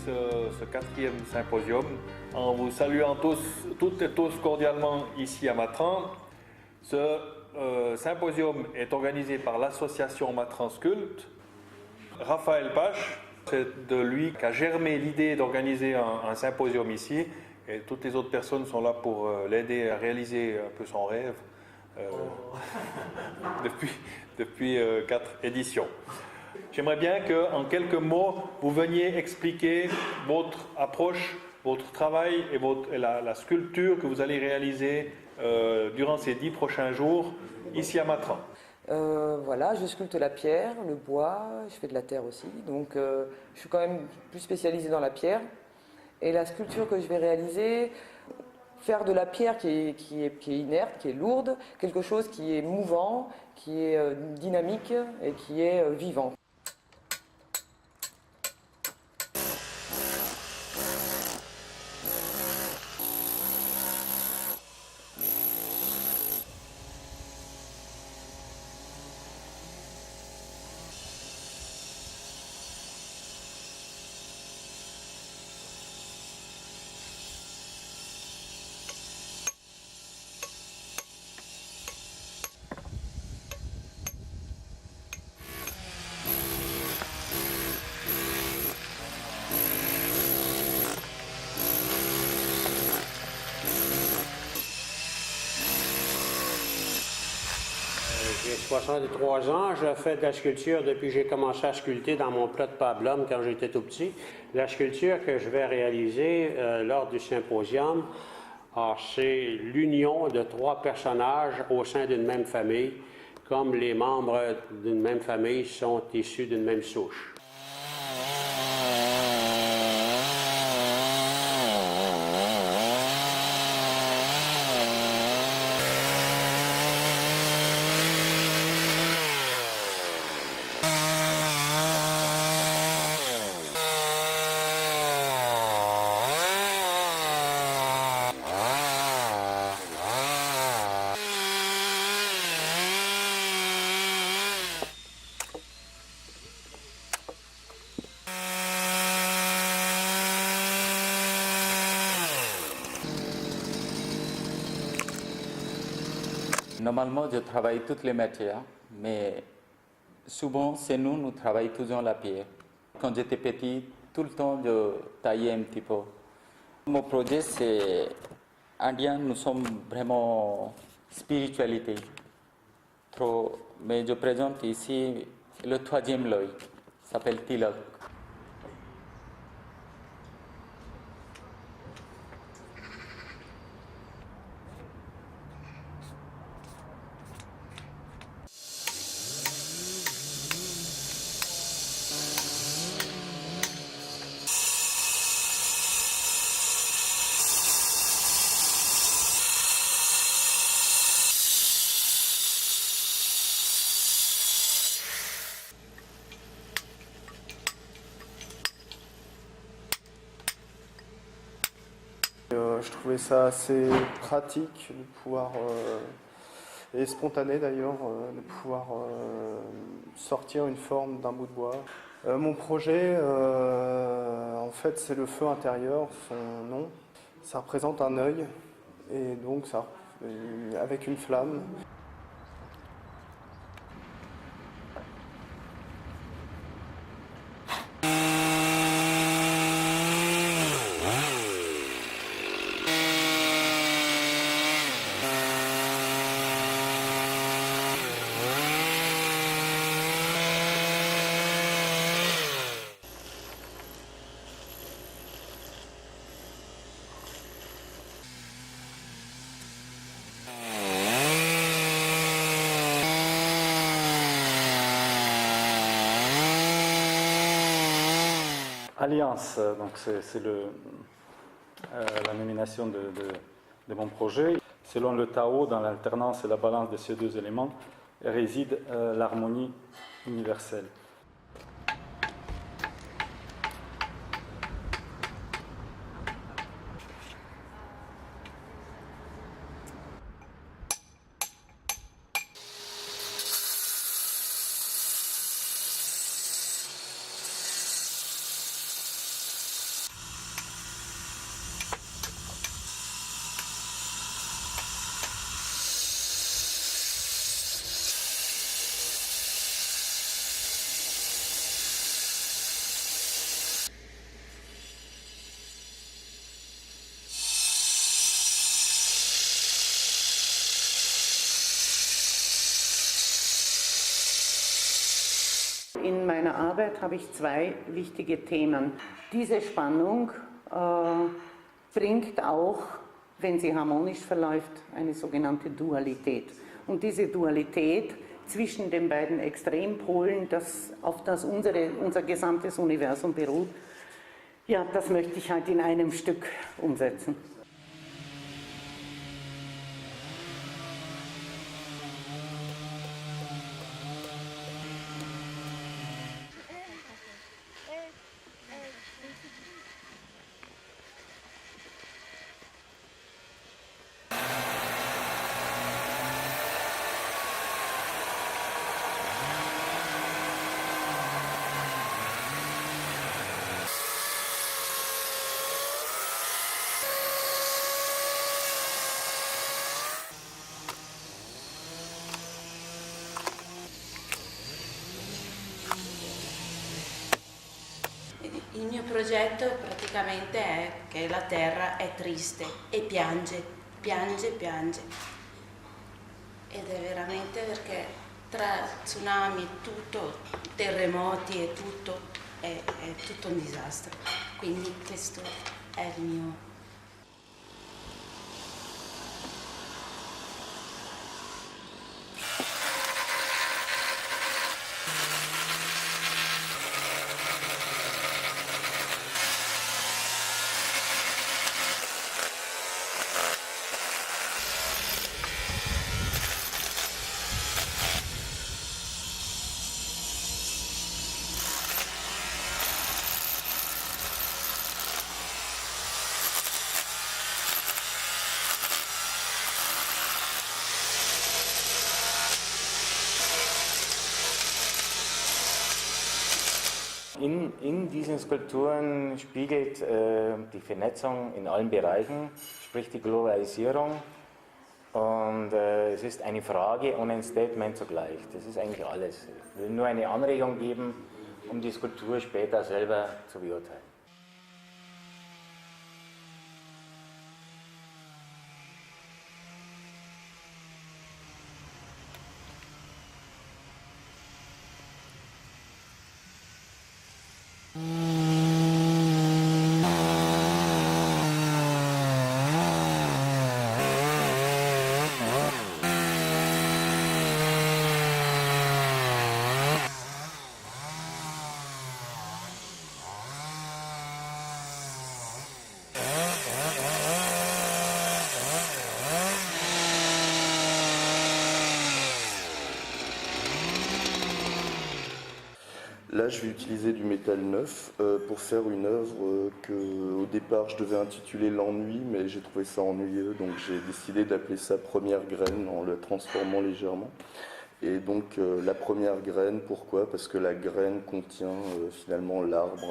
ce quatrième symposium en vous saluant toutes et tous cordialement ici à Matran. Ce symposium est organisé par l'association Matran Sculpt. Raphaël Pache, c'est de lui qu'a germé l'idée d'organiser un symposium ici, et toutes les autres personnes sont là pour l'aider à réaliser un peu son rêve depuis 4 éditions. J'aimerais bien qu'en quelques mots, vous veniez expliquer votre approche, votre travail et la sculpture que vous allez réaliser durant ces 10 prochains jours ici à Matran. Voilà, je sculpte la pierre, le bois, je fais de la terre aussi, donc je suis quand même plus spécialisée dans la pierre. Et la sculpture que je vais réaliser, faire de la pierre qui est inerte, qui est lourde, quelque chose qui est mouvant, qui est dynamique et qui est vivant. J'ai 63 ans, je fais de la sculpture depuis que j'ai commencé à sculpter dans mon plat de pablum quand j'étais tout petit. La sculpture que je vais réaliser lors du symposium, c'est l'union de 3 personnages au sein d'une même famille, comme les membres d'une même famille sont issus d'une même souche. Normalement, je travaille toutes les matières, mais souvent, c'est nous travaillons toujours la pierre. Quand j'étais petit, tout le temps, je taillais un petit peu. Mon projet, c'est indien, nous sommes vraiment spiritualité. Trop, mais je présente ici le 3e l'œil, s'appelle Tilak. Je trouvais ça assez pratique de pouvoir, et spontané d'ailleurs, de pouvoir sortir une forme d'un bout de bois. Mon projet, en fait, c'est le feu intérieur, son nom. Ça représente un œil, et donc ça, avec une flamme. Alliance, donc c'est la nomination de mon projet. Selon le Tao, dans l'alternance et la balance de ces 2 éléments, réside l'harmonie universelle. Arbeit habe ich zwei wichtige Themen. Diese Spannung bringt auch, wenn sie harmonisch verläuft, eine sogenannte Dualität. Und diese Dualität zwischen den beiden Extrempolen, auf das unser gesamtes Universum beruht, ja, das möchte ich halt in einem Stück umsetzen. Il mio progetto praticamente è che la Terra è triste e piange, piange, piange. Ed è veramente perché tra tsunami, tutto, terremoti e tutto, è tutto un disastro. Quindi questo è il mio. In diesen Skulpturen spiegelt die Vernetzung in allen Bereichen, sprich die Globalisierung. Und es ist eine Frage und ein Statement zugleich. Das ist eigentlich alles. Ich will nur eine Anregung geben, um die Skulptur später selber zu beurteilen. Là, je vais utiliser du métal neuf pour faire une œuvre que, au départ, je devais intituler L'ennui, mais j'ai trouvé ça ennuyeux, donc j'ai décidé d'appeler ça Première graine en le transformant légèrement. Et donc, la première graine, pourquoi? Parce que la graine contient finalement l'arbre.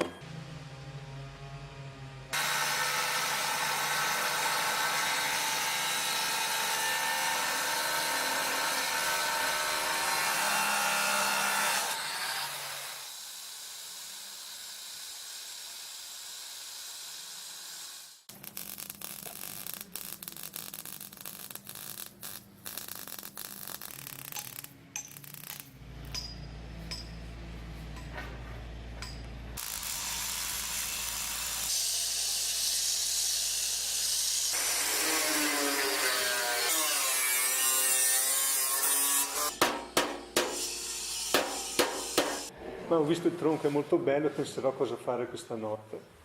Ma ho visto il tronco, è molto bello e penserò cosa fare questa notte.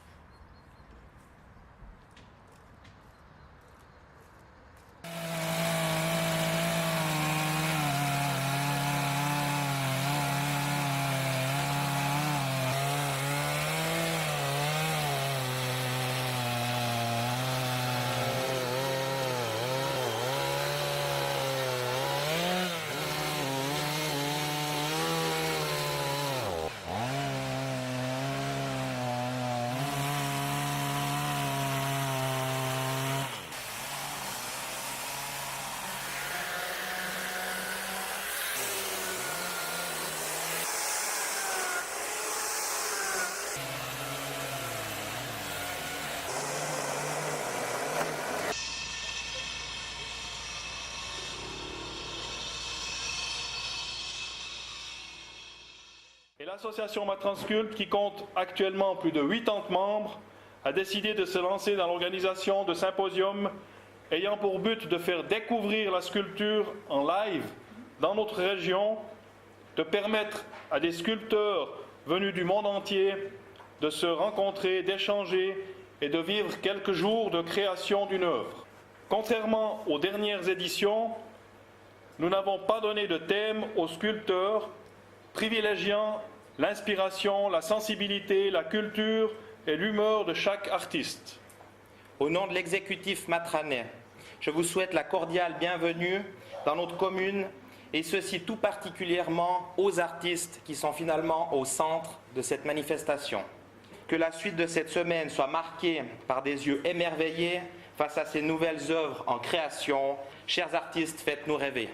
l'association Matranscult, qui compte actuellement plus de 80 membres, a décidé de se lancer dans l'organisation de symposiums ayant pour but de faire découvrir la sculpture en live dans notre région, de permettre à des sculpteurs venus du monde entier de se rencontrer, d'échanger et de vivre quelques jours de création d'une œuvre. Contrairement aux dernières éditions, nous n'avons pas donné de thème aux sculpteurs, privilégiant l'inspiration, la sensibilité, la culture et l'humeur de chaque artiste. Au nom de l'exécutif matranais, je vous souhaite la cordiale bienvenue dans notre commune et ceci tout particulièrement aux artistes qui sont finalement au centre de cette manifestation. Que la suite de cette semaine soit marquée par des yeux émerveillés face à ces nouvelles œuvres en création. Chers artistes, faites-nous rêver.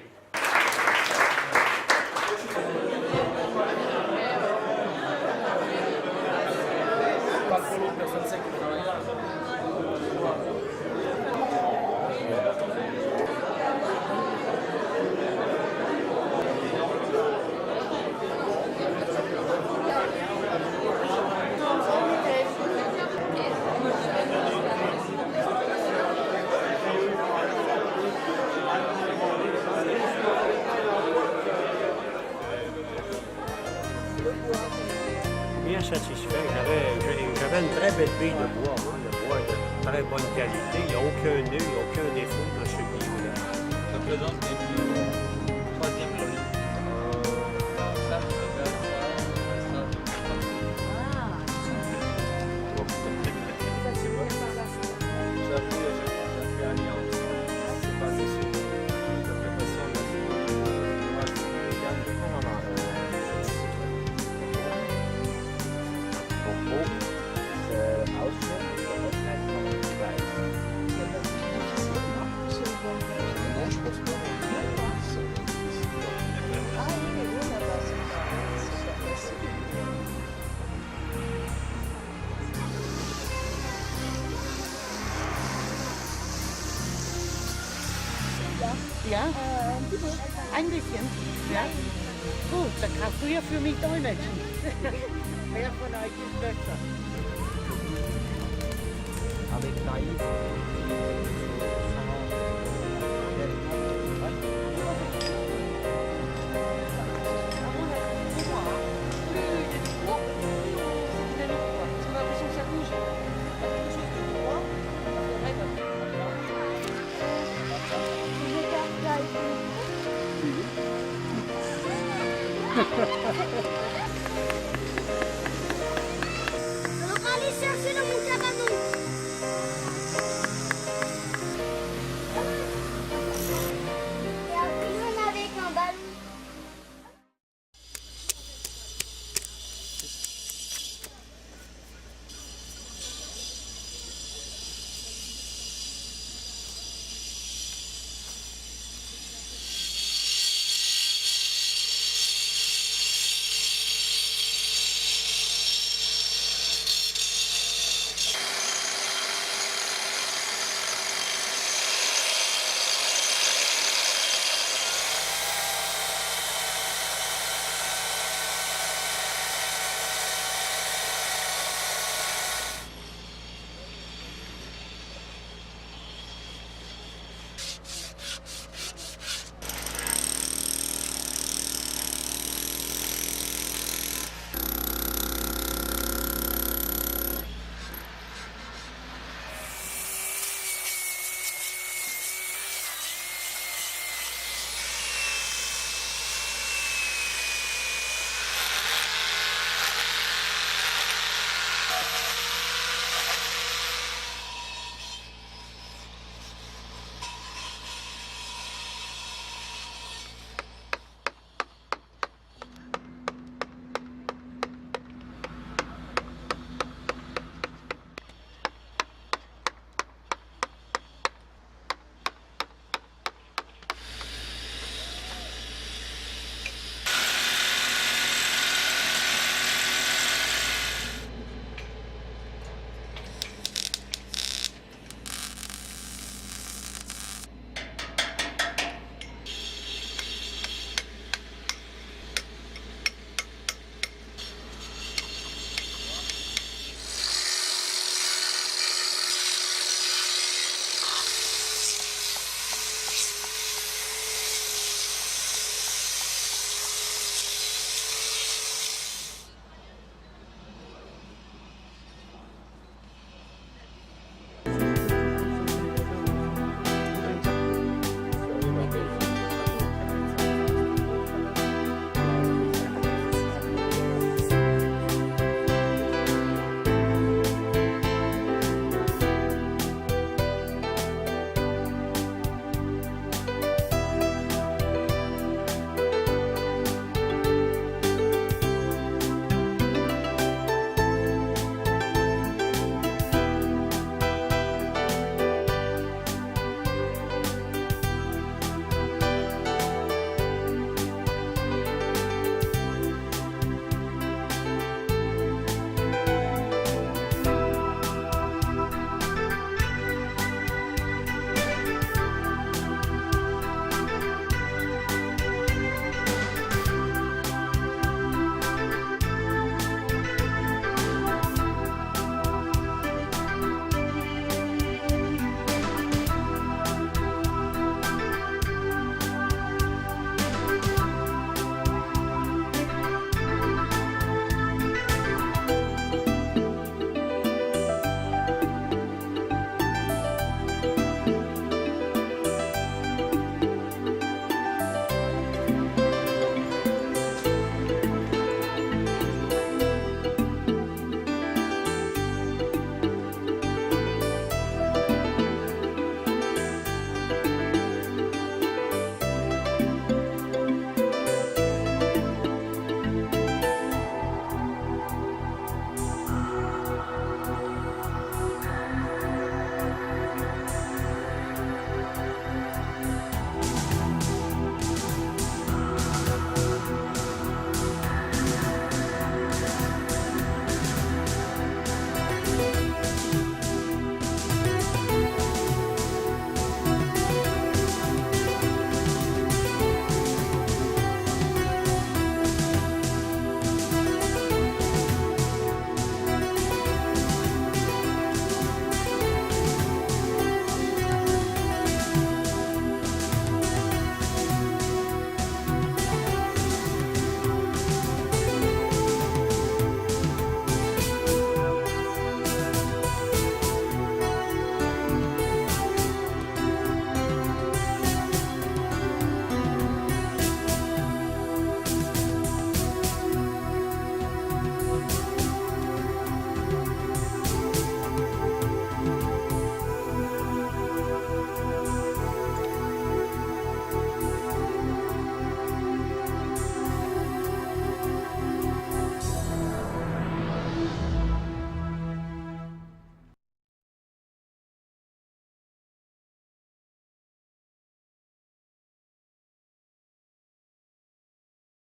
Bien satisfait. J'avais une très belle bille de bois. Hein. Le bois est de très bonne qualité. Il n'y a aucun nœud, il n'y a aucun défaut dans ce bille-là. Ça présente une troisième logique. Ça, Ja? Ein bisschen. Ja? Gut, dann kannst du ja für mich dolmetschen. Wer von euch ist besser? Avec Naïf.